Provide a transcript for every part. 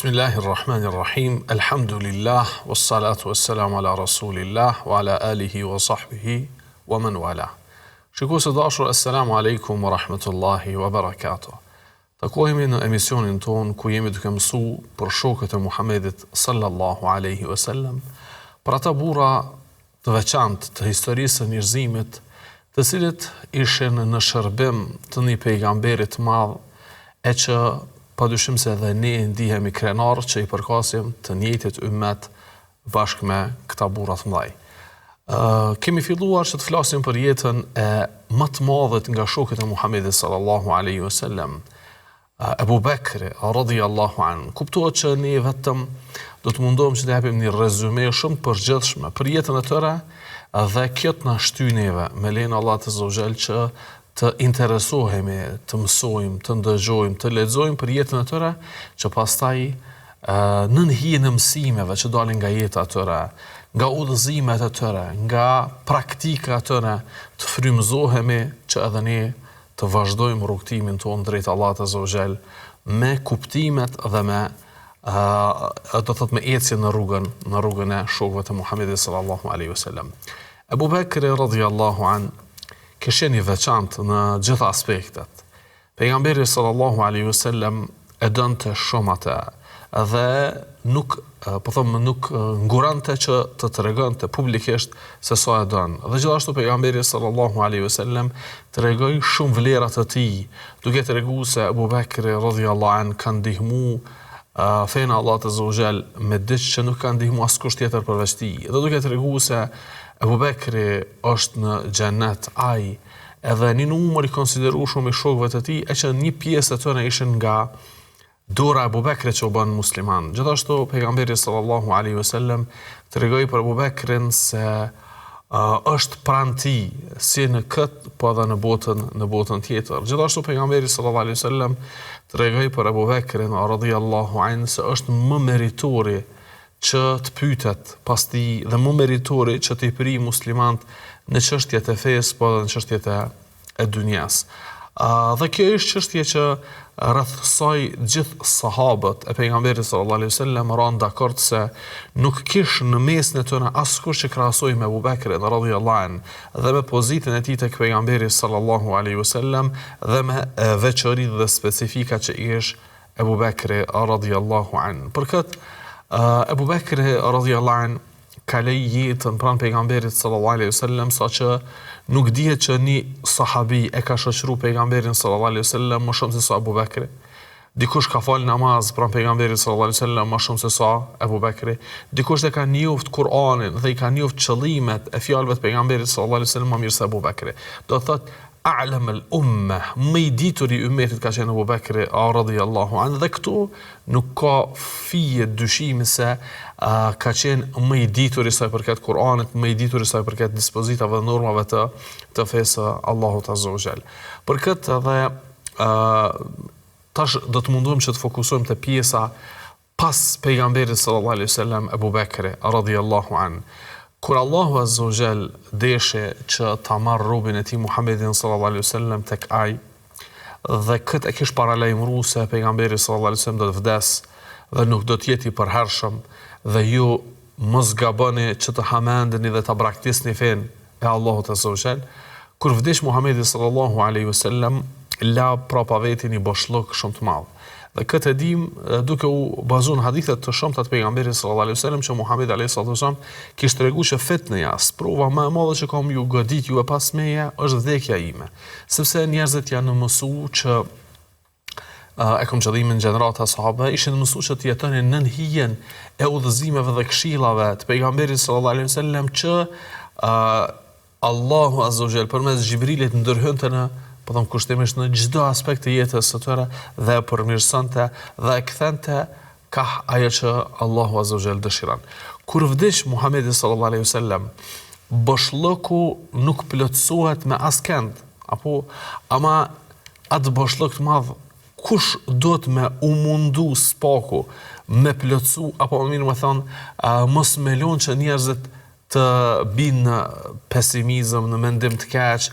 Bismillahirrahmanirrahim. Alhamdulillah, wassalatu wassalamu ala rasulillah, wa ala alihi wa sahbihi, wa man wala. Shikues të dashur, assalamu alaikum wa rahmatullahi wa barakatuh. Takohemi në emisionin ton ku jemi duke mësu për shokët e Muhammedit sallallahu alaihi wasallam, për ata burra të veçantë të historisë së njerëzimit, të cilët ishin në shërbim të një pejgamberit të madh, e që padyshim se edhe ne ndihemi krenar që i përkasim të njëjtit ummet bashkë me këta burra të mëdhej. Kemi filluar që të flasim për jetën e më të madhët nga shokët e Muhammedit sallallahu alaihi wasallam, Abu Bekri radhiyallahu anhu. Kuptohet që ne vetëm do të mundohem që të japim një rezume shumë të përgjithshme për jetën e tyre dhe kjo të na shtyjë neve me lejen e Allahut azza wa jall që të interesohemi, të mësojmë, të ndëgjojmë, të lexojmë për jetën e tyre, që pastaj nën hijen e mësimeve që dalin nga jeta e tyre, nga udhëzimet e tyre, nga praktika e tyre, të frymëzohemi që edhe ne të vazhdojmë rrugtimin tonë drejt Allahut azza wa jall me kuptimet dhe me do thot me ecje në rrugën e shokëve të Muhamedit sallallahu alaihi wasallam. Abu Bekri radhiyallahu anhu kishte një veçantë në gjitha aspektet. Pejgamberi sallallahu alaihi wasallam e donte shumë atë dhe nuk ngurante që të tregonte publikisht se sa e don. Dhe gjithashtu pejgamberi sallallahu alaihi wasallam tregoi shumë vlerat të tij, duke treguar se Abu Bekri radhiyallahu anhu ka ndihmuar fenë Allahut azza wa jall me diçka që nuk ka ndihmuar askush tjetër përveç tij. Dhe duke treguar se Abu Bekri është në xhenet, ai edhe një numër i konsideruar shumë i shokëve të tij, e që një pjesë e tyre ishin nga dora e Abu Bekrit që u bën musliman. Gjithashtu pejgamberi sallallahu alaihi wasallam tregoi për Abu Bekrin se është pranë tij si në këtë, po edhe në botën tjetër. Gjithashtu pejgamberi sallallahu alaihi wasallam tregoi për Abu Bekrin radhiyallahu anhu se është më meritori që të pyetet pas tij dhe më meritori që të i pri muslimant në çështjet e fesë, po edhe në çështjet e dunjas. Dhe kjo është çështje që rreth saj gjithë sahabët e pejgamberit sallallahu alaihi wasallam ranë dakord se nuk kish në mesin e tyre askush që krahasoj me Abu Bekrin radhiyallahu anhu dhe me pozitën e tij tek pejgamberi sallallahu alaihi wasallam dhe me veçoritë dhe specifika që i është Abu Bekri radhiyallahu anhu. Për këtë Abu Bekri radhiyallahu anhu ka lejë jetën pranë pejgamberit sallallahu alaihi wasallam, saqë nuk dihet që një sahabi e ka shoqëruar pejgamberin sallallahu alaihi wasallam më shumë se sa Abu Bekri. Dikush ka fal namaz pranë pejgamberit sallallahu alaihi wasallam më shumë se sa Abu Bekri. Dikush e ka njoft Kur'anin dhe i ka njoft qëllimet e fjalëve të pejgamberit sallallahu alaihi wasallam më mirë se Abu Bekri. Do thotë a'lam al-umma, më i ditur i ummetit ka qenë Abu Bekri radhiyallahu anhu, dhe këtu nuk ka fije dyshimi se ka qenë më i ditur i sa i përket Kur'anit, më i ditur i sa i përket dispozitave dhe normave të fesë Allahut azza wa jall. Për këtë edhe tash do të munduam që të fokusojmë te pjesa pas pejgamberit sallallahu alaihi wasallam, Abu Bekri radhiyallahu anhu. Kur Allahu azza wa jall deshe që ta marrë robën e tij Muhammedin sallallahu alaihi wasallam tek ai, dhe këtë e kish paralajmëruar se pejgamberi sallallahu alaihi wasallam do të vdes dhe nuk do të jetë i përhershëm, dhe ju mos gaboni që të hamendeni dhe ta braktisni fenë e Allahut azza wa jall. Kur vdes Muhammedi sallallahu alaihi wasallam, la prapa veti një boshllok shumë të madh. Dhe këtë e dim duke u bazuar në hadithet të shumta të pejgamberit sallallahu alaihi wasallam që Muhamedi alayhi salatu wasallam kishte treguar që fitneja, sprova më e madhe që kam ju godit ju e pas meja është vdekja ime. Sepse njerëzit janë mësuar që e kam qëllimin gjenerata sahabe, ishin mësuar që të jetonin nën hijen e udhëzimeve dhe këshillave të pejgamberit sallallahu alaihi wasallam që Allahu azza wa jall përmes Xhibrilit ndërhynte në kushtimisht në çdo aspekt të jetës së tyre dhe e përmirësonte dhe e kthente ka ajo që Allahu azza wa jall dëshiron. Kur vdes Muhamedi sallallahu alaihi wasallam, boshllëku nuk plotësohet me askënd, ama atë boshllëk të madh kush do të me u mundu spaku me plotësu, apo më mirë më thonë mos me lon që njerëzit të binë në pesimizëm, në mendim të keq,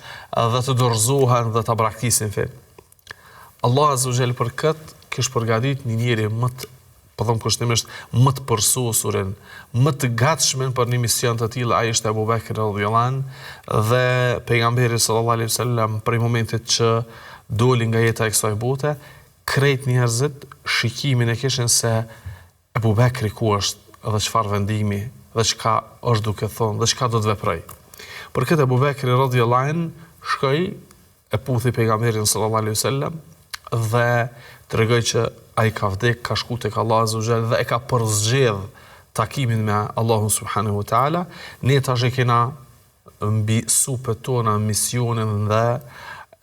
dhe të dorëzohen dhe të braktisin fenë. Allah azza wa jall për këtë kish përgatit një njeri më të po them kushtimisht më të përsosurin, më të gatshëm për një mision të tillë ai është Abu Bekri radhiyallahu anhu dhe pejgamberi sallallahu alaihi wasallam prej momentit që doli nga jeta e kësaj bote, krejt njerëzit shikimin e kishin se Abu Bekri ku është dhe çfarë vendimi dhe çka është duke thonë dhe çka do të veproj. Për këtë Abu Bekri radhiyallahu anhu shkoi e puthi pejgamberin sallallahu alaihi wasallam dhe tregoi që ai ka vdek, ka shku tek Allahu azza wa jall dhe e ka përzgjedh takimin me Allahun subhanahu wa taala. Ne tash e kena mbi supet tona misionin dhe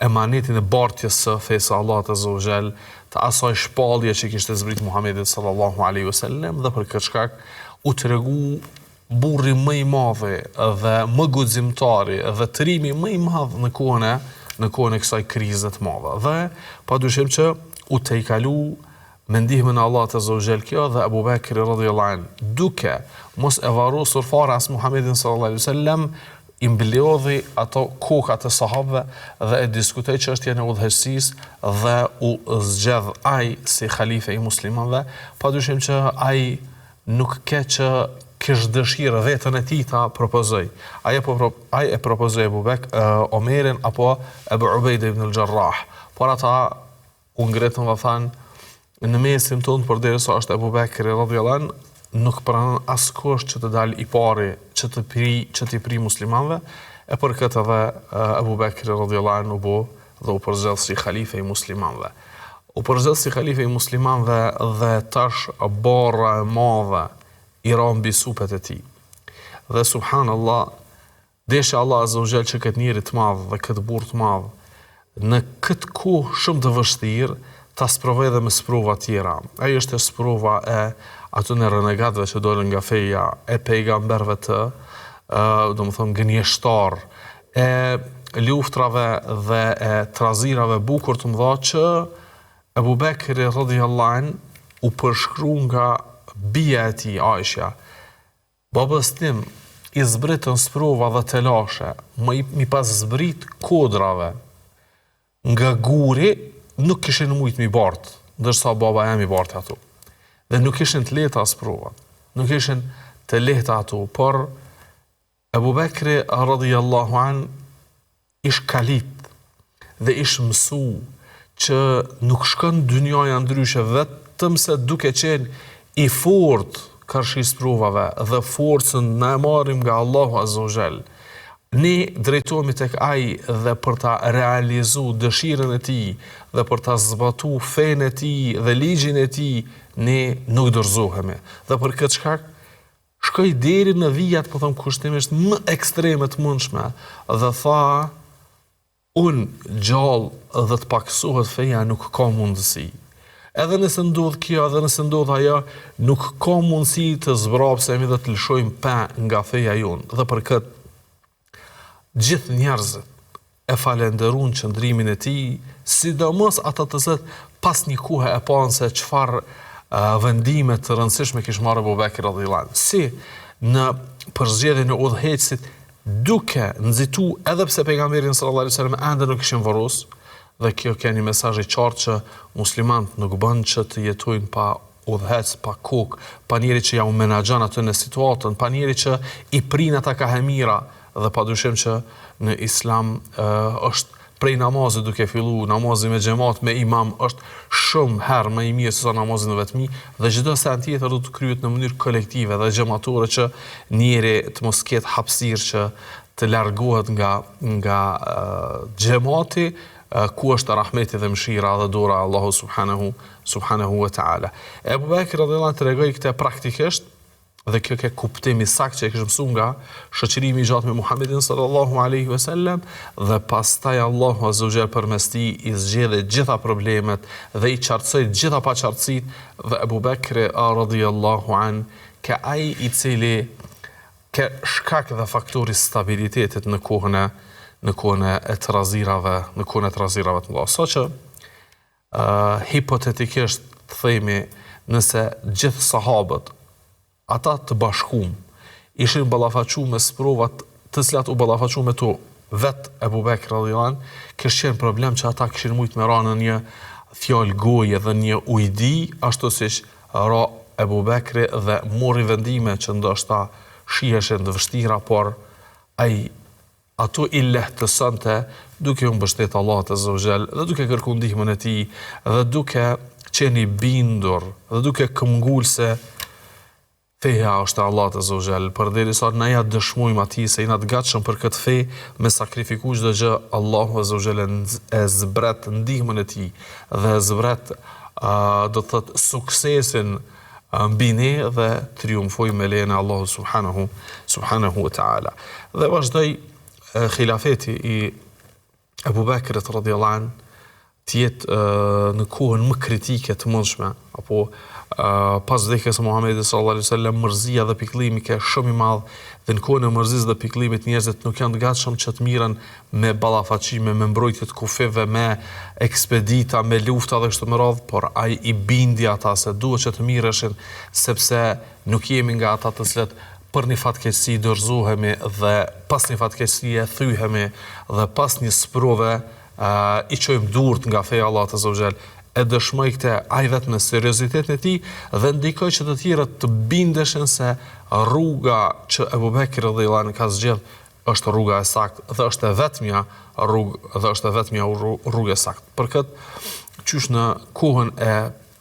emanetin e bartjes së fesë Allahut azza wa jall, të asaj shpallje që kishte zbrit Muhamedi sallallahu alaihi wasallam dhe për këtë shkak u tregu burri më i madh dhe më guximtari dhe trimi më i madh në kohën e kësaj krize të madhe. Dhe padyshim që u tejkalu me ndihmën e Allahut azza wa jall kjo dhe Abu Bekri radhiyallahu anhu duke mos e varrosur fare as Muhamedit sallallahu alaihi wasallam i mbledhi ato kokat e sahabëve dhe e diskutoi çështjen e udhëheqësisë dhe u zgjedh ai si halife i muslimanëve, padyshim që ai nuk ke që kish dëshirë vetën e tij ta propozoj. Ai e propozoi Omerin apo Abu Ubaida ibn al-Jarrah. Por ata u ngretën dhe thanë në mesin tonë përderisa është Abu Bekri radhiyallahu anhu nuk pranon askush që të dalë i pari që të pri muslimanëve, e për këtë edhe Abu Bekri radhiyallahu anhu dhe u përzgjedh si halife i muslimanëve. U përzgjedh si halife i muslimanëve dhe tash barra e madhe i ra mbi supet e tij. Dhe subhanallah, desha Allah azza wa jall që këtë njeri të madh dhe këtë burr të madh në këtë kohë shumë të vështirë ta sprovoj edhe me sprova tjera. Ai është sprova e atyre renegatëve që dolën nga feja, e pejgamberëve të, domethënë gënjeshtar, e luftrave dhe e trazirave bukur të mëdha që Abu Bekri radhiyallahu anhu u përshkru nga bia e tij Aisha. Babës tim i zbritën sprova dhe telashe, mi pas zbrit kodrave nga guri, nuk kishin mujt mi bart, ndërsa baba jam i bart ato. Dhe nuk ishin të lehta as provat. Nuk ishin të lehta ato, por Abu Bekri radhiyallahu anhu ish kalit dhe ish mësu që nuk shkon dynjaja ndryshe vetëm se duke qenë i fort karshis provave dhe forcën na e marrim nga Allahu azza wa jall. Ne drejtohemi tek ai dhe për ta realizu dëshirën e tij dhe për ta zbatu fenë e tij dhe ligjin e tij, ne nuk dorëzohemi. Dhe për këtë shkak shkoi deri në vijat, po them kushtimisht më ekstreme të mundshme dhe tha, unë gjallë dhe të paksohet feja nuk ka mundësi. Edhe nëse ndodh kjo, edhe nëse ndodh ajo, nuk ka mundësi të zbrapsemi dhe të lëshojmë pa nga feja jonë. Dhe për këtë gjithë njerëzit e falenderun qëndrimin e tij, sidomos ata të cilët pas një kohe e panë se çfarë vendime të rëndësishme kishte marrë Abu Bekri radhiyallahu anhu. Si në përzgjedhjen e udhëheqësit duke nxitu edhe pse pejgamberin sallallahu alaihi wasallam ende nuk kishin varros, dhe kjo ka një mesazh i qartë që muslimanët nuk bën që të jetojnë pa udhëhec, pa kokë, pa njëri që ja u menaxhon atë në situatën, pa njëri që i prin ata ka mira. Dhe padyshim që në Islam është prej namazit duke fillu, namazi me xhamat, me imam, është shumë herë më i mirë se sa namazi në vetmi, dhe çdo sen tjetër do të kryhet në mënyrë kolektive dhe xhamatore që njëri të mos ketë hapësirë që të largohet nga xhamati, ku është rahmeti dhe mëshira dhe dora Allahu subhanahu wa taala. Abu Bekri radhiyallahu anhu tregoi këtë praktikisht. Dhe kjo ke kuptimi sakt që e kishë mësu nga shoqërimi i gjatë me Muhammedin sallallahu alaihi wasallam, dhe pastaj Allahu azza wa jall përmes tij i zgjedhë gjitha problemet dhe i qartësoi gjitha paqartësitë dhe Abu Bekri radhiyallahu an ka ai i cili ka shkak dhe faktori stabilitetit në kohën e trazirave, të mëdha. So që hipotetikisht të themi, nëse gjithë sahabët ata të bashkum ishin ballafaqu me sprovat të cilat u ballafaqu me to vet Abu Bekri radhiyallahu anhu, kishte qenë problem që ata kishin mujt me ranë një fjalë goje dhe një ujdi, ashtu siç ra Ebu Bekri dhe mori vendime që ndoshta shiheshin të vështira, por ai ato i lehtësonte duke u mbështetur Allahut Azza wa Jall dhe duke kërkuar ndihmën e tij dhe duke qenë i bindur dhe duke këmbgul se feja është e Allahut Azza wa Jall, përderisa ne ja dëshmojmë atij se jena të gatshëm për këtë fe me sakrifikuar çdo gjë, Allahu Azza wa Jall e zbret ndihmën e tij dhe e zbret do të thotë suksesin mbi ne dhe triumfoj me lejen e Allahut subhanahu wa taala. Dhe vazhdoi khilafeti i Ebu Bekrit radhiyallahu anhu të jetë në kohën më kritike të mundshme, apo pas vdekjes së Muhamedit sallallahu alaihi wasallam, mërzia dhe pikëllimi ka shumë i madh, dhe në kohën e mërzisë dhe pikëllimit njerëzit nuk janë të gatshëm që të miren me ballafaqime, me mbrojtje të kufeve, me ekspedita, me lufta dhe kështu me radhë, por ai i bindi ata se duhet që të mireshin, sepse nuk jemi nga ata të cilët për një fatkeqësi dorëzohemi dhe pas një fatkeqësie thyhemi dhe pas një sprove i çojmë durt nga feja e Allahut Azza wa Jall. E dëshmoj këtë ai vetëm me seriozitetin e tij dhe ndikoj që të tjerët të bindeshin se rruga që Ebu Bekri radhiyallahu anhu ka zgjedh është rruga e saktë dhe është e vetmja rrugë e saktë. Për këtë qysh në kohën e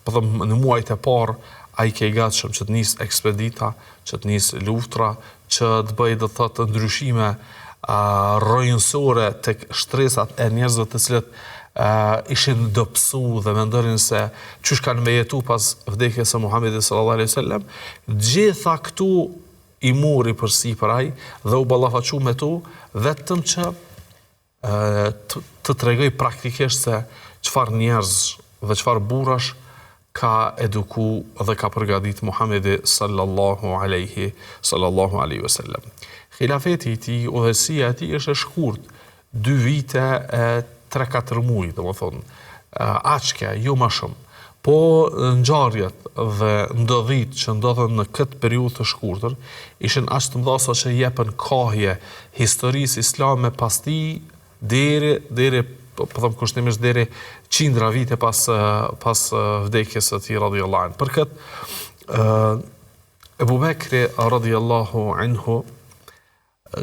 në muajt e parë ai ka i gatshëm që të nis ekspedita, që të nis luftra, që të bëjë do të thotë ndryshime rrojësore tek shtresat e njerëzve të cilët ishin dobësu dhe mendonin se çysh kanë me jetu pas vdekjes së Muhamedit sallallahu alaihi wasallam, gjitha këtu i muri përsipër ai dhe u ballafaqu me tu vetëm që të tregoj praktikisht se çfarë njerëz dhe çfarë burrash ka eduku dhe ka përgatit Muhamedi sallallahu alaihi wasallam. Khilafeti i tij, udhësia e tij është e shkurt, 2 vite e 3-4 muaj, domethënë, aqke, jo më shumë. Po ngjarjet dhe ndodhit që ndodhen në këtë periudhë të shkurtër ishin aq të mëdha sa që jepen kohje historisë islame pas tij deri po them kushtimisht deri qindra vite pas vdekjes së tij radhiyallahu anhu. Për këtë Ebu Bekri radhiyallahu anhu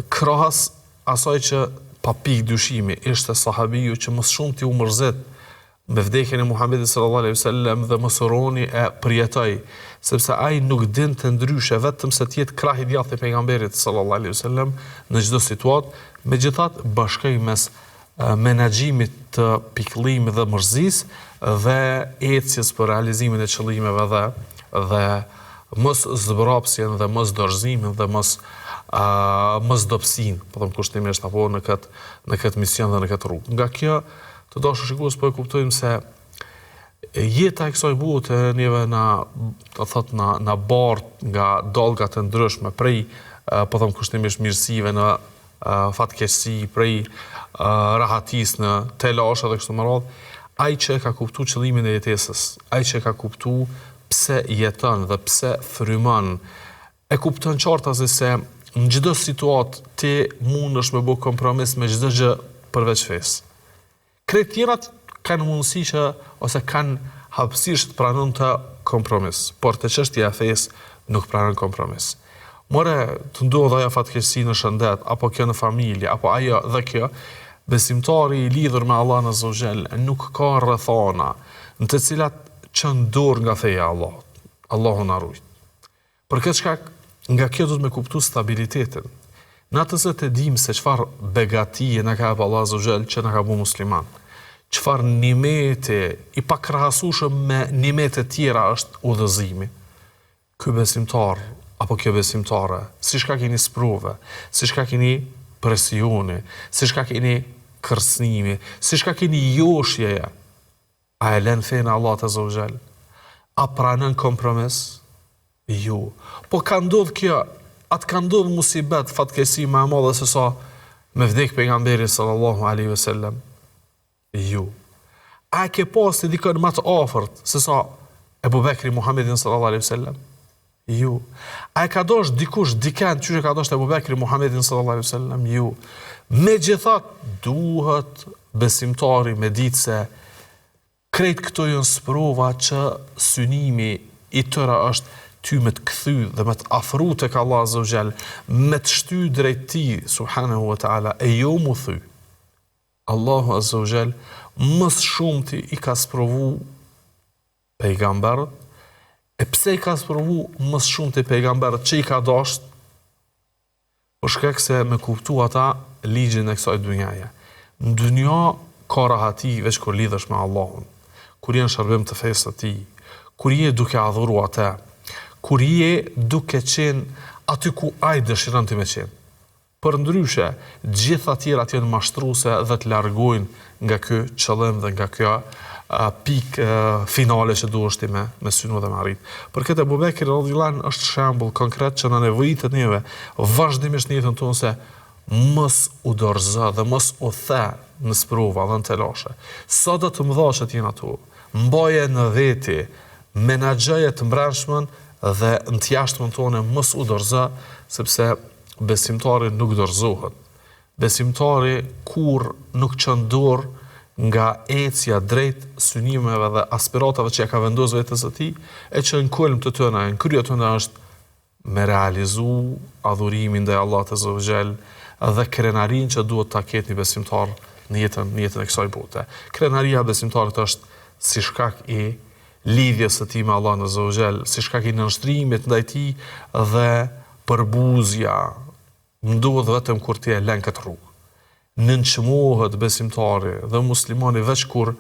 krahas asaj që pa pikë dyshimi ishte sahabiju që më shumë t'i u mërzit me vdekjen e Muhamedit sallallahu alaihi wasallam dhe mësuroni e përjetoj, sepse ai nuk dinte ndryshe vetëm se të jetë krah i djathtë i pejgamberit sallallahu alaihi wasallam në çdo situatë, megjithatë bashkoi mes menaxhimit të pikëllimit dhe mërzisë dhe ecjes për realizimin e qëllimeve dhe mos zbrapsjen dhe mos dorëzimin dhe mos dobësin, po them kushtimisht apo në këtë mision dhe në këtë rrugë. Nga kjo të dashur shikues po e kuptojmë se jeta e kësaj bote neve na bart nga dallga të ndryshme prej po them kushtimisht mirësive në fatkeqësi, prej rahatis në telashe dhe kështu me radhë, ai që ka kuptuar qëllimin e jetesës, ai që ka kuptuar pse jeton dhe pse frymon, e kupton qartazi se në çdo situatë ti mundesh me bë kompromis me çdo gjë përveç fesë. Krejt tjerat kanë mundësi që ose kanë hapësirë të pranojnë të kompromis, por te çështja e fesë nuk pranon kompromis. More të ndodh ajo fatkeqësi në shëndet, apo kjo në familje, apo ajo dhe kjo, besimtari i lidhur me Allahun Azza wa Jall nuk ka rrethana në të cilat çon dorë nga feja e Allahut. Allahu na ruaj. Për këtë shkak, nga kjo duhet me kuptu stabilitetin. Në atë se të dim se çfarë begatie na ka dhënë Allahu Azza wa Jall që na ka bërë musliman. Çfarë nimete i pakrahasueshëm me nimete tjera është udhëzimi. Ky besimtar apo kjo besimtare, si shka keni sprove, si shka keni presioni, si shka keni kërcënimi, si shka keni joshjeja, a e lën fenë Allahut Azza wa Jall? A pranon kompromis? Jo. Po ka ndodh kjo, atë ka ndodh musibet, fatkeqësi më e madhe se sa me vdek pejgamberi sallallahu alaihi wasallam? Jo. A ke pas të dikon më të afërt se sa Ebu Bekri Muhammedin sallallahu alaihi wasallam? Jo. A e ka dosh dikush dikën që ka dosh Ebu Bekri Muhammedin sallallahu alaihi wasallam? Jo. Megjithatë duhet besimtari me ditë se krejt këto janë sprova që synimi i tëra është ty me të kthy dhe me të afru tek Allah azza wa jall, me të shty drejt tij subhanahu wa taala, e jo mu thy. Allahu azza wa jall më shumë ti i ka sprovu pejgamberët, e pse i ka sprovu më shumë ti pejgamberët që i ka dashur? Për shkak se me kuptu ata ligjin e kësaj dhunjaje. Në dhunja ka rahati veç kur lidhesh me Allahun, kur je në shërbim të fesë të tij, kur je duke adhuru atë, kur je duke qenë aty ku ai dëshiron ti me qenë. Për ndryshe, gjitha tjerat janë mashtruese dhe të largojnë nga ky qëllim dhe nga kjo pikë finale që duhesh ti me synu dhe me arrit. Për këtë Abu Bekri radhiyallahu anhu është shembull konkret që na nevojitet neve vazhdimisht në jetën tonë se mos u dorëzo dhe mos u the në sprova dhe në telashe. Sa do të mëdha që t'jenë ato, mbaje në veti, menaxhoje të mbrëmshmën dhe në të jashtëmën tonë mos u dorëzo, sepse besimtari nuk dorëzohet. Besimtari kur nuk çon dorë nga ecja drejt synimeve dhe aspiratave që ja ka vendosur vetes së tij, e që në kulm të tëna, në krye të tëna është me realizu adhurimin ndaj Allahut azza wa jall dhe krenarin që duhet ta ketë një besimtar në jetën e kësaj bote. Krenaria e besimtarit është si shkak i lidhjes së tij me Allahun azza wa jall, si shkak i nënshtrimit ndaj tij dhe përbuzja ndodh vetëm kur ti e lën këtë rrugë. Nënçmohet besimtari dhe muslimani veç kur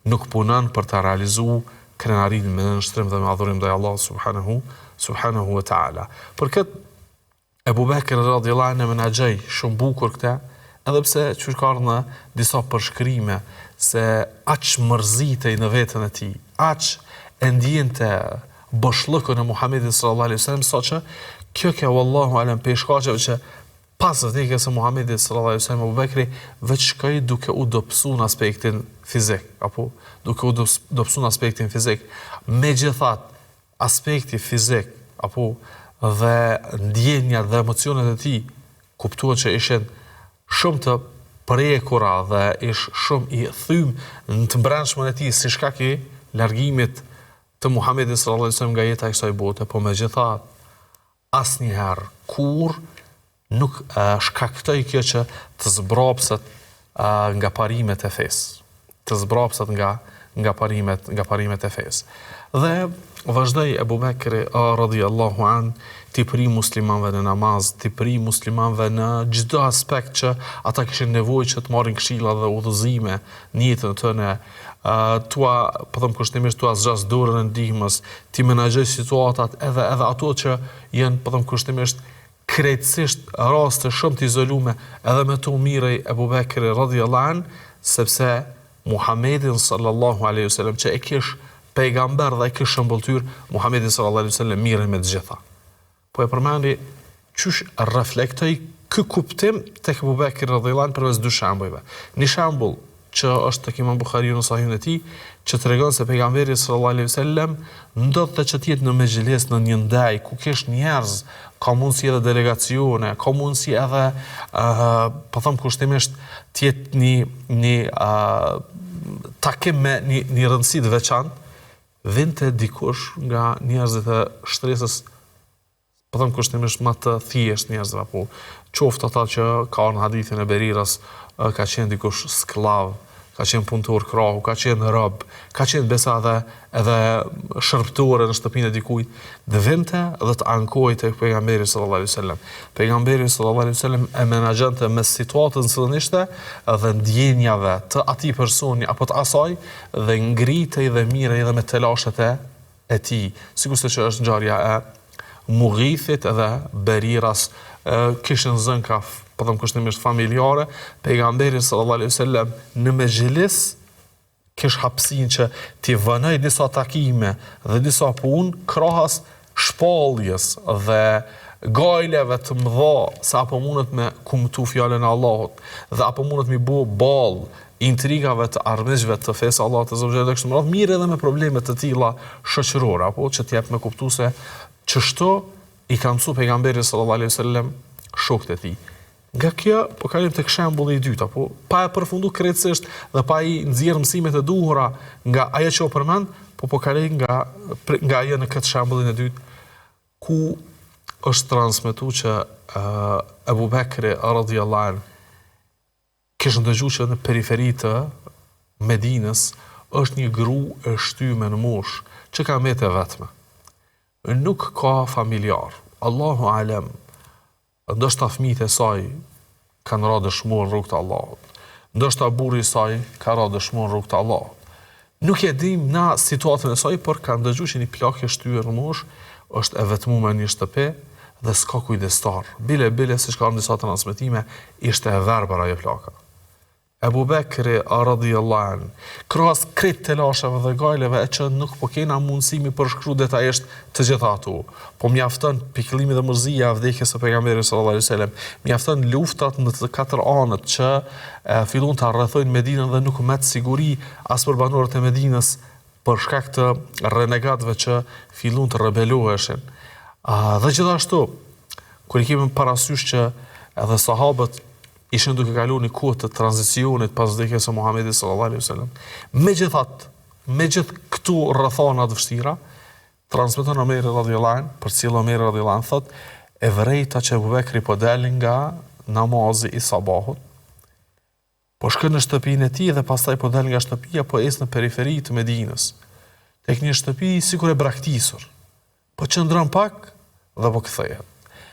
nuk punon për ta realizuar krenarinë me nënshtrim dhe me adhurim ndaj Allahut subhanahu wa taala. Për këtë Abu Bekr radhiyallahu anhu menaxhoi shumë bukur këtë, edhe pse që ka në disa përshkrime se aq mërzitej në veten e tij, aq e ndjente boshllëkun e Muhamedit sallallahu alaihi wasallam, saqë kjo wallahu alam pe shkaqeve që pas vdekjes së Muhamedit sallallahu alaihi wasallam, Abu Bekri veç shkoi duke u dobësuar në aspektin fizik, apo duke u dobësuar në aspektin fizik. Megjithatë, aspekti fizik apo dhe ndjenjat dhe emocionet e tij kuptohet që ishin shumë të prekura dhe ish shumë i thym në të brendshmën e tij si shkak i largimit të Muhamedit sallallahu alaihi wasallam nga jeta e kësaj bote, po megjithatë asnjëherë kur nuk shkaktoi kjo që të zbrapset nga parimet e fesë, të zbrapset nga parimet e fesë. Dhe vazhdoi Abu Bekri radhiyallahu an të pri muslimanëve në namaz, të pri muslimanëve në çdo aspekt që ata kishin nevojë që të marrin këshilla dhe udhëzime në jetën e tyre, po them kushtimisht tua zgjas dorën e ndihmës, ti menaxhoj situatat edhe ato që janë po them kushtimisht krejtësisht raste shumë të izolume, edhe me të umirej Abu Bekri radhiyallahu an, sepse Muhamedin sallallahu alaihi wasallam që e kish pejgamber dhe e kish shëmbulltyr, Muhamedi sallallahu alaihi wasallam mirën me të gjitha. Po e përmendi qysh reflektoi ky kuptim tek Abu Bekri radhiyallahu an përmes dy shembujve. Një shembull që është tek Imam Buhariu në Sahihun e tij, që tregon se pejgamberi sallallahu alaihi wasallam ndodhte që të jetë në mezhles në një ndaj ku kish njerëz, ka mundësi edhe delegacione, ka mundësi edhe po them kushtimisht të jetë një takim me një rëndësi të veçantë, vinte dikush nga njerëzit e shtresës, po them kushtimisht më të thjesht njerëzve, apo qoftë ata që ka në hadithin e Berirës, ka qenë dikush sklav, ka qenë punëtor krahu, ka qenë rob, ka qenë besa edhe shërbëtore në shtëpinë e dikujt, dhe vinte dhe të ankojë tek pejgamberi sallallahu alaihi wasallam. Pejgamberi sallallahu alaihi wasallam e menaxhonte me situatën së ishte dhe ndjenjave të atij personi apo të asaj dhe ngritej dhe mirej edhe me telashet e tij. Sigurisht që është ngjarja e Mughithit edhe Beriras, kishin zënë ka po them kushtimisht familjare, pejgamberi sallallahu alaihi wasallam në mezhlis kish hapësinë që t'i vënoj disa takime dhe disa punë krahas shpalljes dhe gajleve të mëdha se apo mundet me kumtu fjalën e Allahut dhe apo mundet me bu ball intrigave të armiqve të fesë Allahut azza wa jalla, kështu më radh mirë edhe me probleme të tilla shoqërore, apo që t'jap me kuptu se çështo i ka mësuar pejgamberi sallallahu alaihi wasallam shokët e tij. Nga kjo, po kalim tek shembulli i dytë, apo pa e përfundu krejtësisht dhe pa i nxjerr mësimet e duhura nga ajo që u përmend, po kalim nga ajo në këtë shembullin e dytë, ku është transmetuar që Abu Bekri radhiyallahu anhu kishte dëgjuar që në periferi të Medinës është një gru e shtyme në moshë që ka mete vetme. Nuk ka familjar. Allahu alem, ndoshta fëmijët e saj kanë ra dëshmor në rrugt të Allahut. Ndoshta burri i saj ka ra dëshmor në rrugt të Allahut. Nuk e dim na situatën e saj, por kanë dëgjuar që një plak e shtyer në moshë është e vetmuar në një shtëpi dhe s'ka kujdestar. Bile siç ka në disa transmetime, ishte e verbër ajo plaka. Abu Bekri radhiyallahu anhu, krahas krejt të lashave dhe gajleve e që nuk po kena mundësimi përshkru detajisht të gjitha ato. Po mjafton pikëllimi dhe mërzia e vdekjes së pejgamberit sallallahu alaihi wasallam, mjafton luftat në të katër anët që fillon të rrethojnë Medinën dhe nuk met siguri as për banorët e Medinës për shkak të renegatëve që fillon të rebeloheshin. Dhe gjithashtu, kur I kemi parasysh që edhe sahabët ishin duke kaluar një kohë të tranzicionit pas vdekjes së Muhamedit sallallahu alaihi wasallam. Me gjithë këtu rrethana të vështira, transmeton Omeri radhiyallahu anhu, për cilë Omeri radhiyallahu anhu thot, e vërejta që Abu Bekri po dalin nga namazi I sabahut, po shkon në shtëpinë e tij dhe pastaj po dal nga shtëpia, po ecë në periferi të Medinës. Tek një shtëpi sikur e braktisur. Po qëndron pak dhe po kthehet.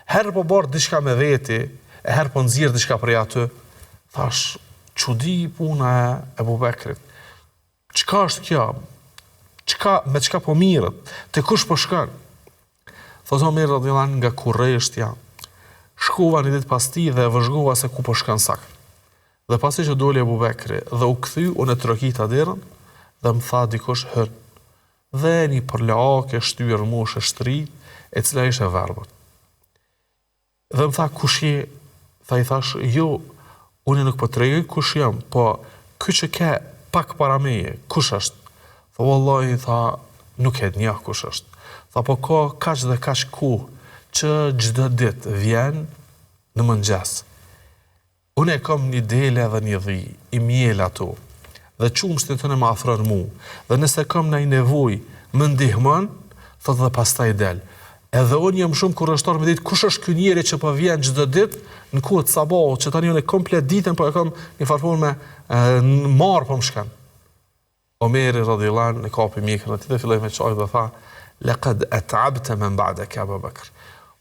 Herë po bërë diçka me veti, e herë po nxjerr diçka prej aty, thash, çudi puna e Abu Bekrit. Çka është kjo? Me çka po mirët? Te kush po shkon? Thot Omer radhiyallahu anhu nga Kurreshtja. Shkova një ditë pas tij dhe vëzhgova se ku po shkon sakt. Dhe pasi që doli Abu Bekri dhe u kthy, unë e trokita derën dhe më tha dikush hën. Dhe një përlaake shtyr moshë shtri, e cila ishte verbër. Dhe më tha kush je? Tha I thash, jo, unë nuk po tregoj kush jam, po ky që ke pak para meje, kush është? Tha, wallahi, tha, nuk e njeh kush është. Tha, po ka kaq dhe kaq kohë që çdo ditë vjen në mëngjes. Unë e kam një dele dhe një dhi, I miel ato, dhe qumshtin tëne më afron mu, dhe nëse kam ndaj nevojë, më ndihmon, thot dhe pastaj del. Edhe unë jam shumë kurrështor me ditë kush është ky njeri që po vjen çdo ditë në kohë të sabahut, që tani unë komplet ditën po e kam një farforme marr po më shkan. Omeri radhiyallahu anhu e kapi mjekën aty dhe filloi me çaj dhe tha: "Laqad at'abta man ba'daka Abu Bekr."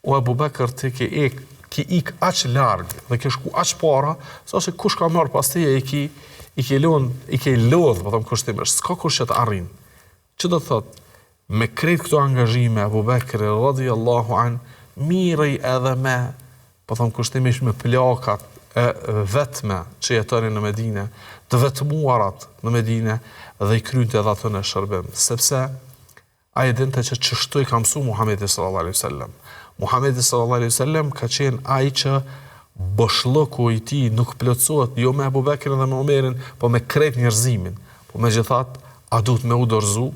O Abu Bekr ti ki ik aq larg dhe ke shku aq para, saqë kush ka marr pas teje I ke lodh, po them kushtimisht, s'ka kush që të arrin. Ç'do të thotë? Me krejt këto angazhime, Abu Bekri radhiyallahu anhu mirej edhe me, po them kushtimisht me plakat e vetme që jetonin në Medinë, të vetmuarat në Medinë dhe I krynte edhe ato në shërbim, sepse ai dinte që çështoj ka mësuar Muhamedi sallallahu alaihi wasallam. Muhamedi sallallahu alaihi wasallam ka qenë ai që boshllëku I tij nuk plotësohet jo me Abu Bekrin dhe me Omerin, po me krejt njerëzimin. Po megjithatë, a duhet me u dorëzu?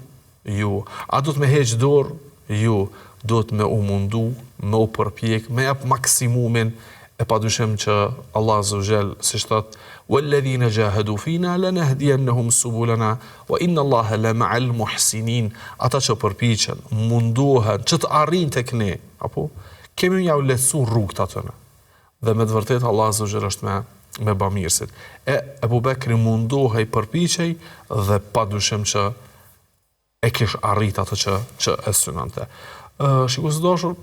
Jo. A duhet me heq dorë? Jo. Duhet me u mundu, me u përpjek, me jap maksimumin, e padyshim që Allah azza wa jall siç thot: "Walladhina jahadu fina lanahdiyannahum subulana wa inna Allaha la ma'al muhsinin." Ata që përpiqen, mundohen që të arrijnë tek ne, apo kemi ja u lehtësuar rrugët atyre. Dhe me të vërtetë Allah azza wa jall është me bamirësit. Abu Bekri mundohej, përpiqej dhe padyshim që e kish arrit ato që e synonte. Shikues të dashur,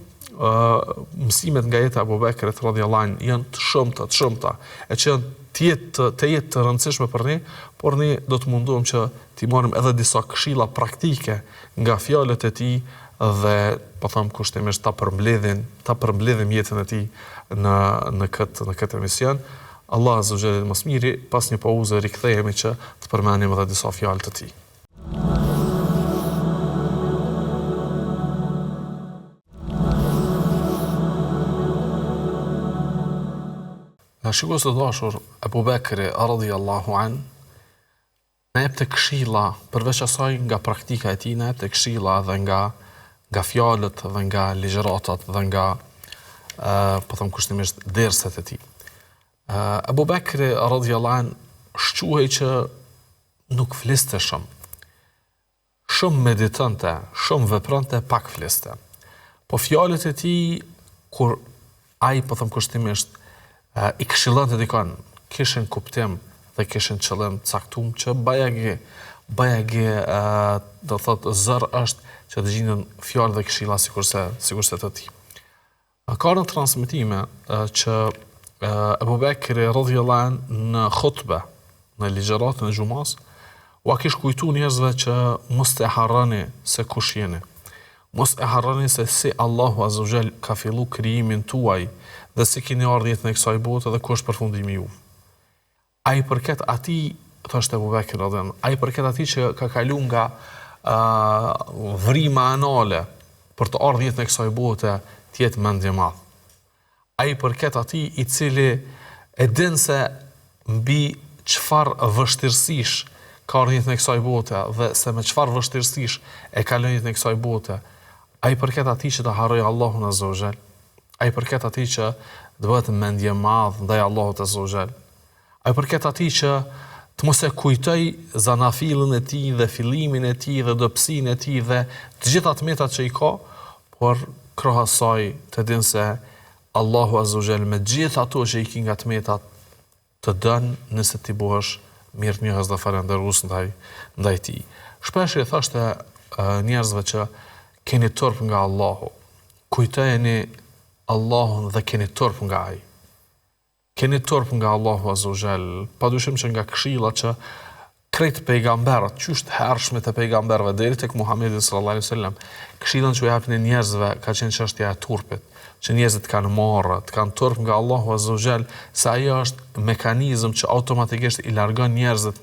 mësimet nga jeta e Abu Bekrit radhiyallahu anhu janë të shumta, e që janë të jetë të rëndësishme për ne, por ne do të munduam që t'i marrim edhe disa këshilla praktike nga fjalët e tij dhe po them kushtimisht ta përmbledhim jetën e tij në këtë emision. Allah azza wa jalla më së miri, pas një pauze rikthehemi që të përmendim edhe disa fjalë të tij. Shikues të dashur, Abu Bekri radhiyallahu anhu na jep të këshilla, përveç asaj nga praktika e tij, na jep të këshilla edhe nga fjalët dhe nga ligjëratat dhe nga po them kushtimisht derset e tij. Abu Bekri radhiyallahu anhu shquhej që nuk fliste shumë. Shumë meditonte, shumë vepronte, pak fliste. Po fjalët e tij kur ai po them kushtimisht i këshillonte dikon, kishin kuptim dhe kishin qëllim caktuar që bajagi do thot zër është që të gjenden fjalë dhe këshilla sikurse të tij. Ka në transmetime që Ebu Bekri radhiyallahu anhu në khutbë, në ligjëratën e xumas, u kish kujtu njerëzve që mos të harroni se kush jeni. Mos e harroni se si Allahu Azza wa Jall ka fillu krijimin tuaj dhe si keni ardhur jetën e kësaj bote dhe ku është përfundimi juaj. Ai përket atij, thoshte Ebu Bekri radhiyallahu anhu, ai përket atij që ka kaluar nga vrima anale për të ardhur jetën e kësaj bote, të jetë mendje madh. Ai përket atij i cili e din se mbi çfarë vështirësish ka ardhur jetën e kësaj bote dhe se me çfarë vështirësish e kalon jetën e kësaj bote. Ai përket atij që të harroj Allahun Azza wa Jall. Ai përket atij që të bëhet mendje madh ndaj Allahut Azza wa Jall. Ai përket atij që të mos e kujtoj zanafillin e tij dhe fillimin e tij dhe dobësinë e tij dhe të gjitha tmetat që i ka, por krahas saj të din se Allahu Azza wa Jall me gjithë ato që i ki nga tmetat të dën nëse ti bëhesh mirënjohës dhe falënderues ndaj tij. Shpesh i thoshte njerëzve që keni turp nga Allahu. Kujtojeni Allahun dhe keni turp nga ai. Keni turp nga Allahu Azza wa Jall, padyshim që nga këshillat që krejt pejgamberët, qysh të hershme të pejgamberëve deri tek Muhamedi sallallahu alaihi wasallam, këshillat që u japin njerëzve ka qenë çështja e turpit, që njerëzit kanë marrë, të kanë turp nga Allahu Azza wa Jall, se ajo është mekanizëm që automatikisht i largon njerëzit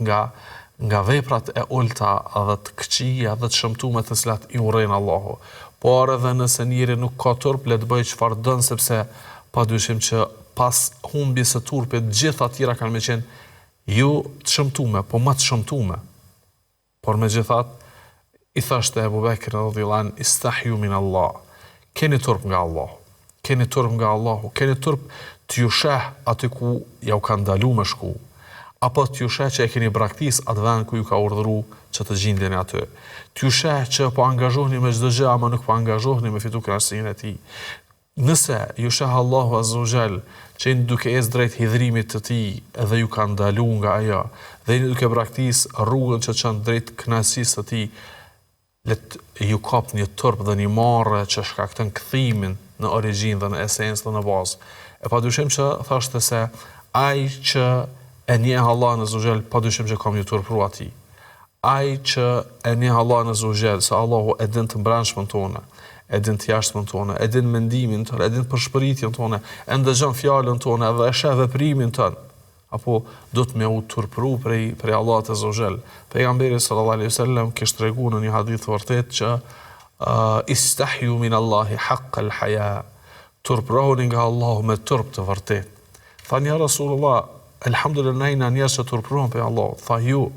nga veprat e ulta dhe të këqija dhe të shëmtuara të cilat i urrejnë Allahu. Por edhe nëse njëri nuk ka turp, le të bëjë çfarë don, sepse padyshim që pas humbjes së turpit, gjitha të tjera kanë me qenë ju të shëmtume, po më të shëmtume. Por megjithatë i thoshte Ebu Bekri radhiyallahu anhu, istahju min Allah. Keni turp nga Allahu. Keni turp nga Allahu. Keni turp t'ju sheh aty ku ja u ka ndaluar me shku. Apo t'ju sheh që e keni braktis atë vend ku ju ka urdhëruar që të gjindeni aty. T'ju sheh që po angazhoheni me çdo gjë, ama nuk po angazhoheni me fitu kënaqësinë e tij. Nëse ju sheh Allahu Azza wa Jall që jeni duke ecë drejt hidhrimit të tij dhe ju ka ndaluar nga ajo, dhe jeni duke braktis rrugën që çon drejt kënaqësisë së tij, let ju kapni një turp dhe një marrë që shkakton kthimin në origjinë dhe në esencë dhe në bazë. E padyshim që thoshte se ai që e njeh Allahun Azza wa Jall, padyshim që ka një turpru atij. Ai që e njeh Allahun Azza wa Jall, se Allahu e din të mbrëmshmën tonë, e din të jashtëmën tonë, e din mendimin tonë, e din përshpëritjen tonë, e ndëgjon fjalën tonë dhe e sheh veprimin tonë, apo do të më u turpru prej Allahut Azza wa Jall. Pejgamberi sallallahu alaihi wasallam kishte treguar në një hadith vërtet që istahju min Allahi haqqa al-haya. Turprohuni nga Allahu me turp të vërtet. Thani ja Rasulullah, alhamdulillah na njerëz që turprohen pe Allah. Tha ju,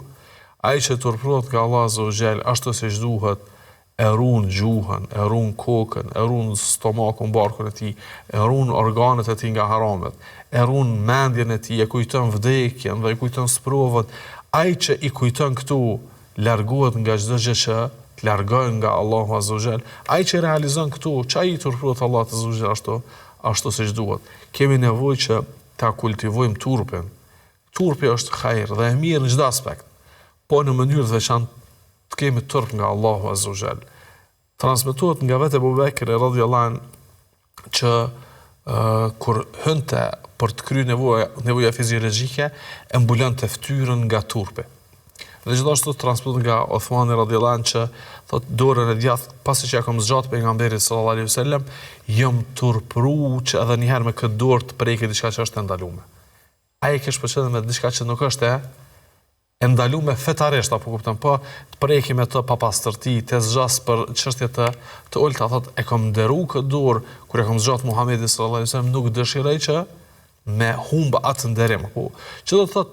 ai që turprohet nga Allah Azza wa Jall ashtu siç duhet, e ruan gjuhën, e ruan kokën, e ruan stomakun, barkun e tij, e ruan organet e tij nga haramet, e ruan mendjen e tij, e kujton vdekjen dhe e kujton sprovën. Ai që i kujton këtu largohet nga çdo gjë që të largojnë nga Allahu Azza wa Jall. Ai që realizon këtu, çai i turprohet Allahu Azza wa Jall ashtu siç duhet. Kemi nevojë që ta kultivojmë turpin. Turpi është hajër dhe e mirë në çdo aspekt, po në mënyrë të veçantë të kemi turp nga Allahu Azza wa Jall. Transmetohet nga vetë Ebu Bekri radhiyallahu anhu që kur hynte për të kryer nevoja fiziologjike, e mbulonte fytyrën nga turpi. Dhe gjithashtu transmetohet nga Uthmani radhiyallahu anhu që thot dorën e djathtë pasi që ja kam zgjat pejgamberit sallallahu alaihi wasallam, jam turpruar që edhe një herë me këtë dorë të prekë diçka që është e ndaluar. Ai kish përshëndet me diçka që nuk është e ndaluar fetarisht, apo kupton, po të prekim me të papastërti, të zgjas për çështje të ulta, thot e kam nderuar këtë dorë kur e kam zgjat Muhamedit sallallahu alaihi wasallam, nuk dëshiroj që me humb atë nderim, apo që do të thot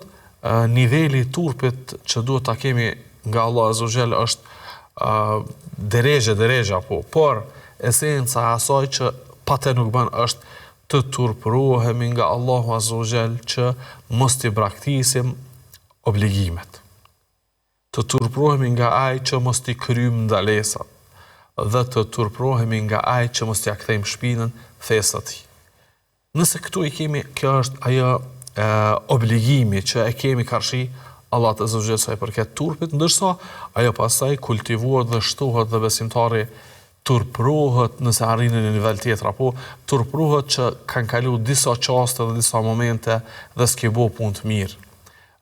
niveli i turpit që duhet ta kemi nga Allah Azza wa Jall është derejë apo, por esenca e asaj që patë nuk bën është të turpruhemi nga Allahu Azza wa Jall që mos t'i braktisim obligimet. Të turpruhemi nga ai që mos t'i kryjmë ndalesat. dhe të turprohemi nga ai që mos t'ia kthejmë shpinën fesë atij. Nëse këtu i kemi, kjo është ajo obligimi që e kemi karshi Allah të zëvgjë sa i përket turpit, ndërsa ajo pastaj kultivohet dhe shtohet dhe besimtari turprohet nëse arrin në nivel tjetër, apo turprohet që kanë kalu disa çaste dhe disa momente dhe s'ke bo punë të mirë.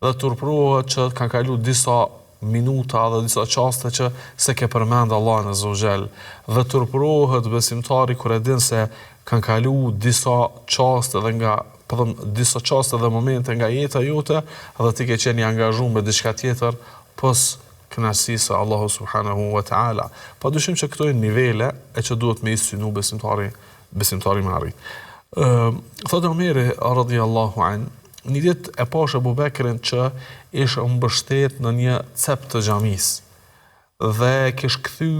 Dhe turprohet që kanë kalu disa minuta dhe disa çaste që se ke përmend Allahun azza wa jall. Dhe turprohet besimtari kur e din se kanë kalu disa çaste dhe nga disa çaste dhe momente nga jeta jote dhe ti ke qenë i angazhuar me diçka tjetër pos kënaqësisë Allahu subhanahu wa taala. Padyshim që këto janë nivele e që duhet me i synu besimtari me arrit. Thotë Omeri radhiyallahu an, një ditë e pash Abu Bekrin që ishte mbështet në një cep të xhamisë dhe kish kthy,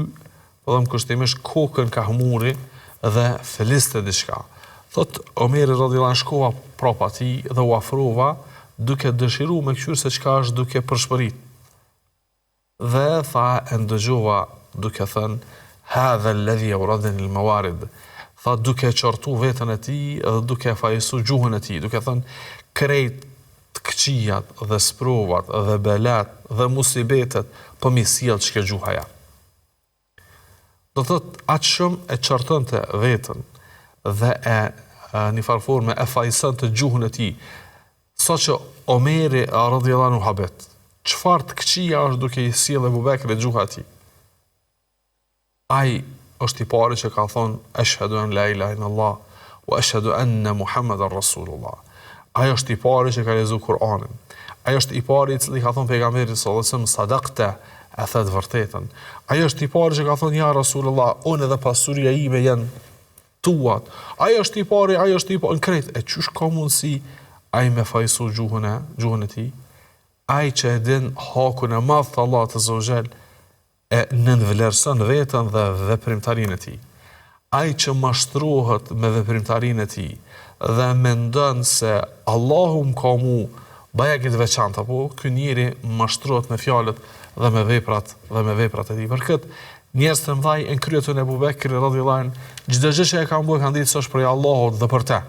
kushtimisht kokën ka humuri dhe feliste diçka. Thot Omeri radhiyallahu an, shkova prapa tij dhe u afrova duke dëshiruar me kqyr se çka është duke përshpërit. Dhe tha e ndëgjova duke thënë hadha alladhi awradani almawarid. Tha duke qortu veten e tij dhe duke fajsu gjuhën e tij, duke thënë krejt të këqijat dhe sprovat dhe belat dhe musibetet po mi sjell çka gjuhaja. Do thot aq shumë e qortonte veten dhe një farforme e fajsonte gjuhën e tij, saqë Omeri radhiyallahu anhu habet. Çfarë të këqija është duke i sjellë Abu Bekrit gjuha e tij? Ai është i pari që ka thonë ashhadu an la ilaha illallah wa ashhadu anna Muhammadan rasulullah. Ai është i pari që ka lexuar Kur'anin. Ai është i pari i cili ka thonë pejgamberit sallallahu alaihi wasallam sadaqta, a thot vërtetën. Ai është i pari që ka thonë ja rasulullah, unë dhe pasuria ime janë tuat. Ai është i pari, në krejt. E çysh ka mundsi ai me fajsu gjuhën e tij? Ai që e din hakun e madh të Allahut azza wa jall e nënvlerëson veten dhe veprimtarinë e tij. Ai që mashtrohet me veprimtarinë e tij dhe mendon se Allahu më ka mu baja këtë veçantë, apo ky njeri mashtrohet me fjalët dhe me veprat e tij. Për këtë njerëz të mëdhaj e kryetën e Abu Bekrit radhiyallahu anhu, çdo gjë që e kanë bërë kanë ditë se është për Allahut dhe për te.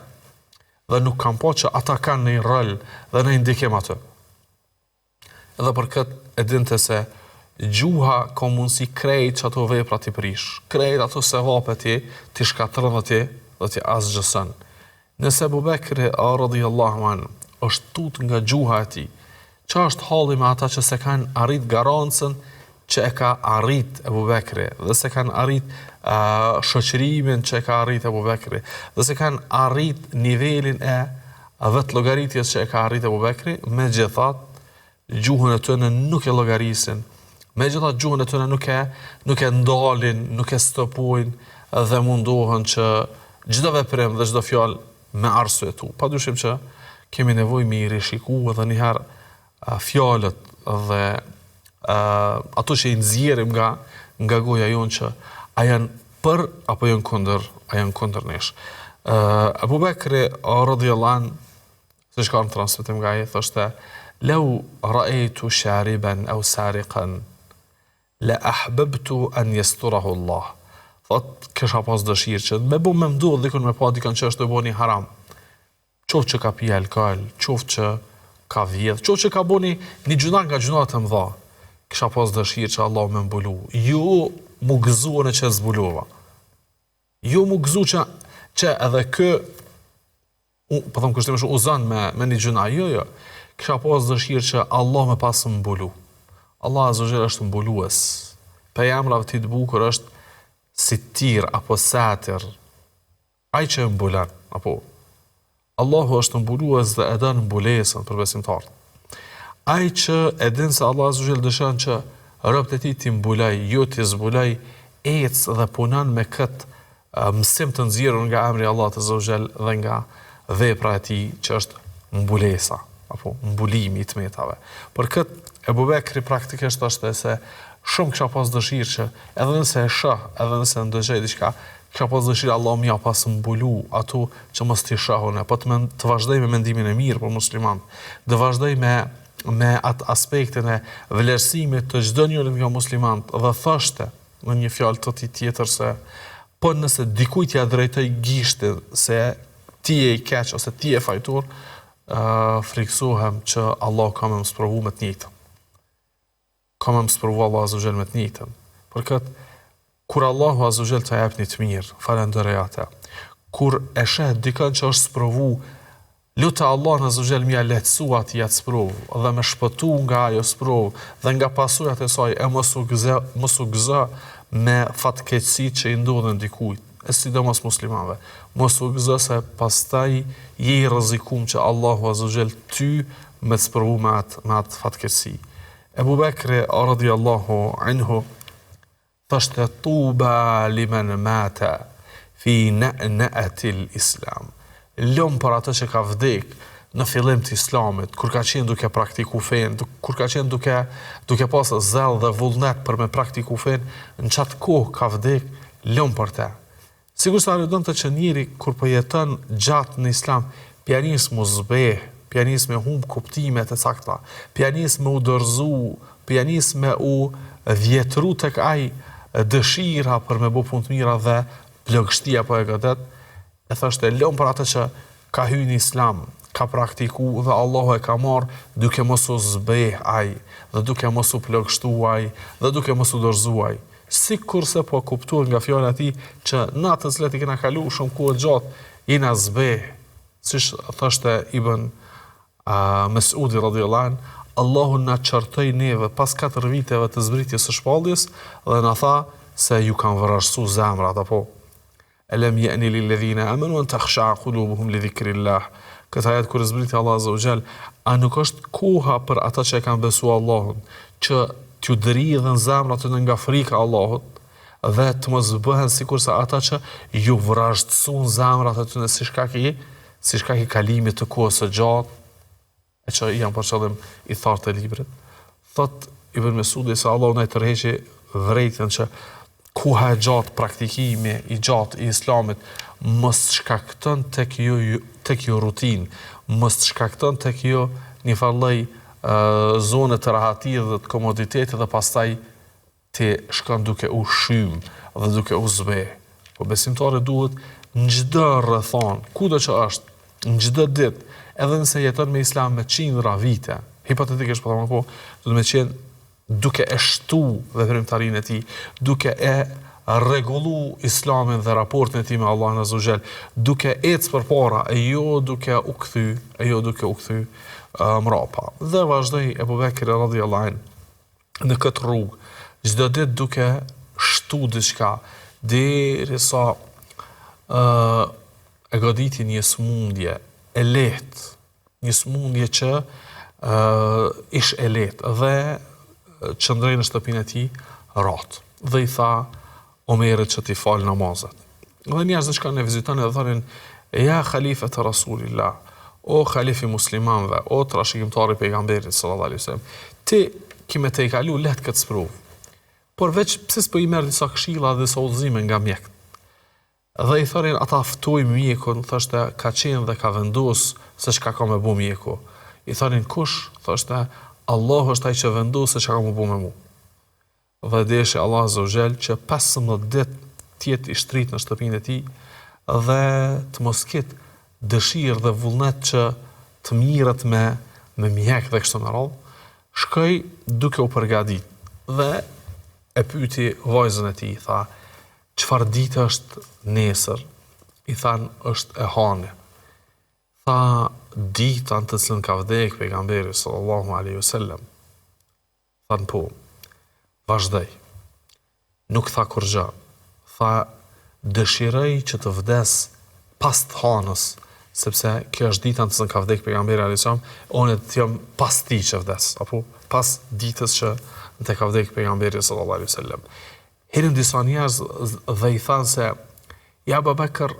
Dhe nuk kanë po që ata kanë një rol dhe në ndikim atë. Dhe për këtë e dinte se gjuha ka mundësi krejt që ato vepra t'i prish, krejt ato sevape ti shkatërën dhe ti asgjësën. Nëse Abu Bekri radhiyallahu anhu është tut nga gjuha e tij, që është halli me ata që se kanë arrit garancën që e ka arrit Abu Bekri, dhe se kanë arrit shoqërimin që e ka arrit Abu Bekri, dhe se kanë arrit nivelin e vetë llogaritjes që e ka arrit Abu Bekri, megjithatë gjuhën e tyre nuk e llogarisin, megjithatë gjuhën e tyre nuk e ndalin, nuk e stopojnë dhe mundohen që çdo veprim dhe çdo fjalë me arsyetu. Padyshim që kemi nevojë me i rishikuar edhe një herë fjalët dhe ato që i nxjerrim nga goja jonë që a janë për apo janë kundër nesh. Abu Bekri radhiyallahu anhu, siç ka në transmetim nga ai, thoshte لو رأيت شاربا أو سارقا لأحببت أن يستره الله. Thot, kisha pas dëshirë që me bu me mduhet dikun me pa dikën që është të boni haram. Qoftë që ka pi alkool, qoftë që ka vjedh, qoftë që ka boni një gjuna nga gjunat të mëdha. Kisha pas dëshirë që Allah me mbulu. Ju mu gëzuën e që zbulova. Ju mu gëzu që edhe kë, po thëmë kushtimisht uzan me një gjuna. Jo. Kisha pas dëshirë që Allah me pasë mbulu. Allah azza wa jalla është mbulues. Për emrave të bukur është sitir apo satir. Ai që mbulan, apo Allahu është mbulues dhe e dën mbulesën për besimtarët. Ai që e din se Allah azza wa jalla dëshon që robët e tij t'i mbuloj, ju t'i zbuloj, ec dhe punon me këtë mësim të nxjerrur nga emri i Allahut azza wa jalla dhe nga vepra e tij që është mbulesa apo mbulimi i tmetave. Për këtë Abu Bekri praktikisht është se shumë kisha pas dëshirë që edhe nëse e shoh, edhe nëse ndëgjoj diçka, kisha pas dëshirë Allah më ja pas mbulu ato që mos t'i shohun, po të vazhdoj me mendimin e mirë për musliman, të vazhdoj me atë aspektin e vlerësimit të çdo njëri nga muslimanët dhe thoshte në një fjalë të tij tjetër se po nëse dikujt ja drejtoj gishtin se ti je i keq ose ti je fajtor, friksohem që Allah ka më sprovu me të njëjtën. Ka më sprovu Allah azza wa jall me të njëjtën. Për këtë kur Allahu azza wa jall të jap një të mirë, falenderoj atë. Kur e sheh dikën që është sprovu, lutë Allah azza wa jall më ia lehtësu atij atë sprovë dhe më shpëtu nga ajo sprovë dhe nga pasojat e saj e mos u gëzo me fatkeqësi që i ndodhen dikujt, e sidomos muslimanëve. Mos u gëzo se pastaj je i rrezikum që Allahu azza wa jall ty me të sprovu me atë fatkeqësi. Ebu Bekri radhiyallahu anhu thoshte tuba liman mata fi na'natil islam. Lëm për atë që ka vdek në fillim të islamit, kur ka qenë duke praktiku fen, kur ka qenë duke pas zell dhe vullnet për me praktiku fen, në qatë kohë ka vdek, lëm për te. Sigur sa rëdon të që njëri, kur po jeton gjatë në islam, pianis mu zbeh, pianis me humb kuptimet e sakta, pianis me u dërzu, pianis me u vjetru tek aj dëshira për me bu punë të mira dhe plagështia po e gëdet, e thashte lëm për atë që ka hyrë në islam, ka praktiku dhe Allahu e ka marrë duke mos u zbeh aj, dhe duke mos u plagështu aj, dhe duke mos u dorëzu aj. Sikurse po kuptuar nga fjala e tij që natën që i kena kalu shumë kohë gjatë, jena zbeh, siç thoshte Ibn Mesudi radhiyallahu anhu, Allahu na çartoi neve pas 4 viteve të zbritjes së shpalljes dhe na tha se ju kanë vërashtu zemrat apo Alam ya'ni lil ladhina amanu an takhsha'a qulubuhum li dhikrillah. Këtë ajet kur zbriti Allah azza wa jall, a nuk është koha për ata që e kanë besuar Allahun, që t'ju dridhen zemrat nga frika e Allahut dhe të mos bëhen sikurse ata që ju vrashtësuan zemrat aty si shkak i kalimit të kohës së gjatë, e që janë për qëllim i thartë të librit. Thot Ibn Mesudi se Allahu na i tërheqi vërejtjen që koha e gjatë, praktikimi i gjatë i islamit mos shkakton tek ju rutinë, mos shkakton tek ju një farë zone të rahatie dhe të komoditeti dhe pastaj ti shkon duke u shym dhe duke u zbeh. Po besimtari duhet në çdo rrethon, kudo që është, në çdo ditë, edhe nëse jeton me islam me qindra vite, hipotetikisht po, do të më qenë duke e shtu veprimtarinë e tij, duke e rregullu islamin dhe raportin e tij me Allahun azza wa jall, duke ecë përpara e jo duke u kthy mrapa. Dhe vazhdoi Ebu Bekri radhiyallahu anhu në këtë rrugë, çdo ditë duke shtu diçka derisa e goditi një smundje e lehtë, një smundje që ish e lehtë dhe qëndrej në shtëpinë e tij ratë. Dhe i tha Omerit që t'i falë namazet. Dhe njerëzit që kanë e vizitonin dhe thonin, ja khalife të Rasulillah, o khalifi muslimanve, o trashëgimtari pejgamberit sallallahu alaihi wasallam, ti kime te i kalu letë këtë sprovë. Por veç pse s'po i merr disa këshilla dhe disa udhëzime nga mjekët. Dhe i thonin ata ftoi mjekun, thoshte ka qenë dhe ka vendosur se çka ka me bu mjeku. I thonin kush? Thoshte Allahu është ai që vendos se çka ka me bu me mua. Dhe deshi Allah azza wa jall që 15 ditë tjetë i shtrit në shtëpinë e tij dhe të mos ketë dëshirë dhe vullnet që të mirët me mjek dhe kështu me radhë, shkoi duke u përgatit dhe e pyeti vajzën e tij, tha, çfarë ditë është nesër? I than, është e hane. Tha, dita në të cilën ka vdek pejgamberi sallallahu alaihi wasallam. Than po. Vazhdoj. Nuk tha kur gjë. Tha, dëshiroj që të vdes pas të hanës, sepse kjo është dita në të cilën ka vdek pejgamberi alayhis salam, unë të jam pas ti që vdes, apo pas ditës që të ka vdek pejgamberi sallallahu alaihi wasallam. Herën disa njerëz dhe i thanë se ja Abu Bekr,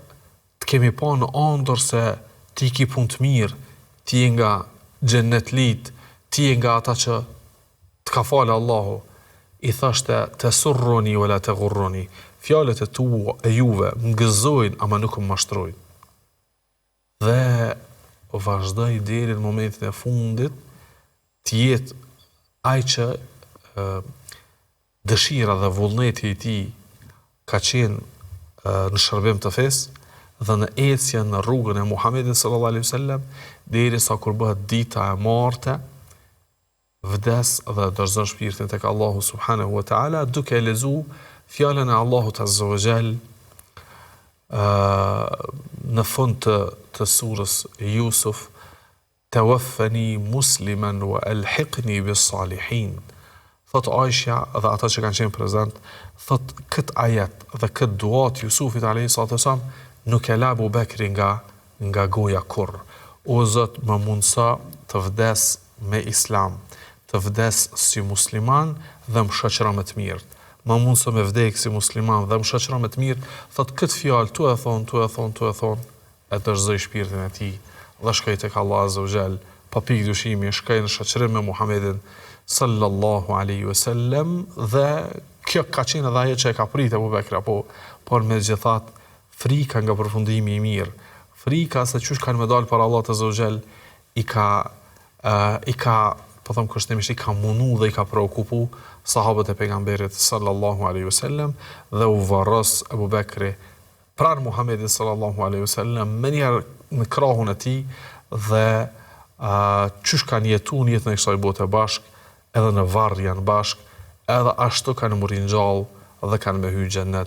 të kemi pa në ëndër se ti ki punë të mirë, ti nga xhennetlit, ti nga ata që të ka falë Allahu. I thashte të surroni wala të gurroni, fjalët e tua e juve më gëzojnë ama nuk më mashtrojnë. Dhe vazhdoi deri në momentin e fundit të jetë ai që dëshira dhe vullneti i tij ka qenë në shërbim të fesë dhe në ecje në rrugën e Muhamedit sallallahu alaihi wasallam derisa kur bëhet dita e martë, vdes dhe dorëzon shpirtin tek Allahu subhanahu wa taala duke lexuar fjalën e Allahut azza wa jall në fund të surës Yusuf, tawaffani musliman wa alhiqni bis salihin. Thot Aisha dhe ata që kanë qenë prezent, thot këtë ajet dhe këtë dua të Jusufit alayhis salam nuk e la Abu Bekri nga goja kurr. O Zot, më mundso të vdes me Islam, të vdes si musliman dhe më shoqëro me të mirët. Më mundso me vdek si musliman dhe më shoqëro me të mirët. Thot këtë fjalë tu e thon, e dorëzoi shpirtin e tij dhe shkoi tek Allah azza wa jall, pa pikë dyshimi, shkoi në shoqërim me Muhamedit sallallahu alaihi wasallam dhe kjo ka qenë edhe ajo që e ka pritur Abu Bekri, por megjithatë frika nga përfundimi i mirë, frika se çush kanë më dalë para Allahut azza wa jall, i ka po them kushtimisht i ka munu dhe i ka preokupu sahabët e pejgamberit sallallahu alaihi wasallam dhe u varros Abu Bekri pranë Muhamedit sallallahu alaihi wasallam me njerë në krahun e tij dhe çush kanë jetuar jetën e kësaj bote bashk, edhe në varr janë bashk, edhe ashtu kanë murin gjallë dhe kanë me hyrë në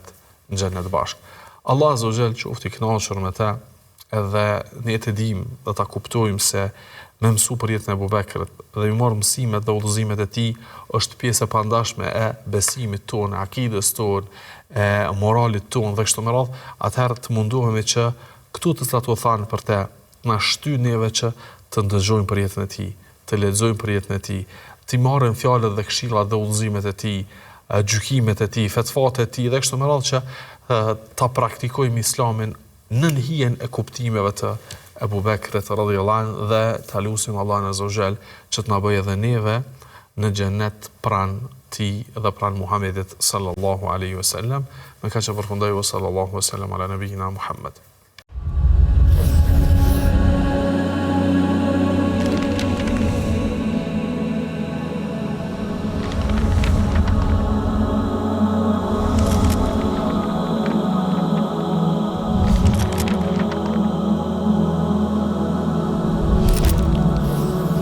xhenet bashk. Allah azza wa jall qoftë i kënaqur me ta, edhe ne të dimë dhe ta kuptojmë se me mësu për jetën e Abu Bekrit dhe i marr mësimet dhe udhëzimet e tij është pjesë e pandashme e besimit tonë, akides tonë, e moralit tonë dhe kështu me radhë, atëherë të munduhemi që këtu të cilat u thanë për te na shty neve që të ndëgjojmë për jetën e tij, të lexojmë për jetën e tij, të marrim fjalët dhe këshillat dhe udhëzimet e tij, gjykimet e tij, fatvat e tij dhe kështu me radhë që ta praktikojmë Islamin në hijen e kuptimeve të Abu Bekrit radhiyallahu anhu dhe ta lutim Allahun azza wa jall që të na bëjë edhe neve në xhenet pranë tij dhe pranë Muhamedit sallallahu alaihi wasallam. Me kaq që përfundoj sallallahu alaihi wasallam ala nabiyina Muhammad.